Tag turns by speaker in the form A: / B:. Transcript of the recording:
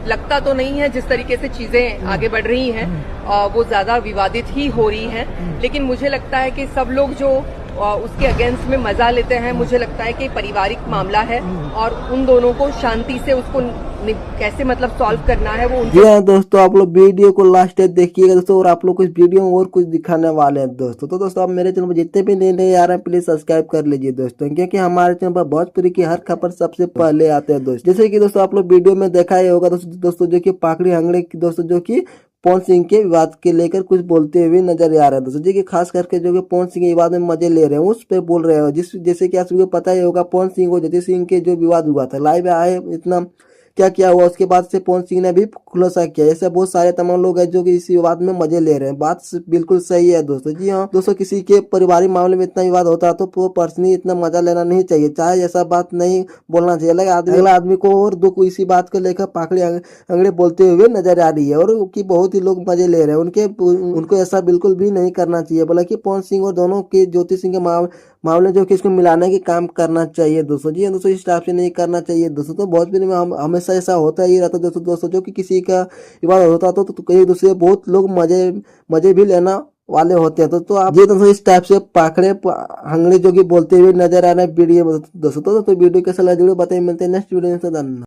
A: लगता तो नहीं है जिस तरीके से चीजें आगे बढ़ रही हैं वो ज्यादा विवादित ही हो रही हैं, लेकिन मुझे लगता है कि सब लोग जो उसके अगेंस्ट में मजा लेते हैं, मुझे लगता है कि पारिवारिक मामला है और उन दोनों को शांति से उसको कैसे मतलब सॉल्व करना है वो
B: जी हाँ दोस्तों, आप लोग वीडियो को लास्ट तक देखिएगा दोस्तों, और आप लोग कुछ वीडियो में और कुछ दिखाने वाले हैं दोस्तों। तो दोस्तों आप मेरे चैनल पर जितने भी नए आ रहे हैं प्लीज सब्सक्राइब कर लीजिए दोस्तों, क्योंकि हमारे चैनल पर भोजपुरी की हर खबर सबसे पहले आते हैं दोस्तों। जैसे कि दोस्तों आप लोग वीडियो में देखा ही होगा दोस्तों जो कि पाखड़ी हंगड़े की दोस्तों जो कि पवन सिंह के विवाद के लेकर कुछ बोलते हुए नजर आ रहे हैं दोस्तों, जी कि खास करके जो कि पवन सिंह के विवाद में मजे ले रहे हैं उस पे बोल रहे हैं। जैसे कि आप सभी को पता ही होगा, पवन सिंह और जगजीत सिंह के जो विवाद हुआ था, लाइव आए इतना क्या क्या हुआ, उसके बाद से पवन सिंह ने भी खुलासा किया। ऐसे बहुत सारे तमाम लोग हैं जो कि इस विवाद में मजे ले रहे हैं। बात बिल्कुल सही है दोस्तों। जी हाँ दोस्तों, किसी के पारिवारिक मामले में इतना विवाद होता है तो पर्सनली इतना मजा लेना नहीं चाहिए, चाहे ऐसा बात नहीं बोलना चाहिए। अगला आदमी को और दुख इसी बात को लेकर पाखड़ी अंगड़े बोलते हुए नजर आ रही है, और कि बहुत ही लोग मजे ले रहे हैं। उनको ऐसा बिल्कुल भी नहीं करना चाहिए, बल्कि पवन सिंह और दोनों के ज्योति सिंह के मामले जो कि इसको मिलाने के काम करना चाहिए दोस्तों। जी दोस्तों, इस टाइप से नहीं करना चाहिए दोस्तों। तो भोजपुरी में हमेशा ऐसा होता ही रहता है दोस्तों जो कि किसी का विवाद होता तो कई दूसरे बहुत लोग मजे भी लेना वाले होते हैं। तो आप ये दोस्तों इस टाइप से पाखड़े हंगड़े जो कि बोलते हुए नजर आ रहे हैं वीडियो में दोस्तों। तो वीडियो कैसा लगा जरूर बताइए, मिलते हैं नेक्स्ट वीडियो में। धन्यवाद।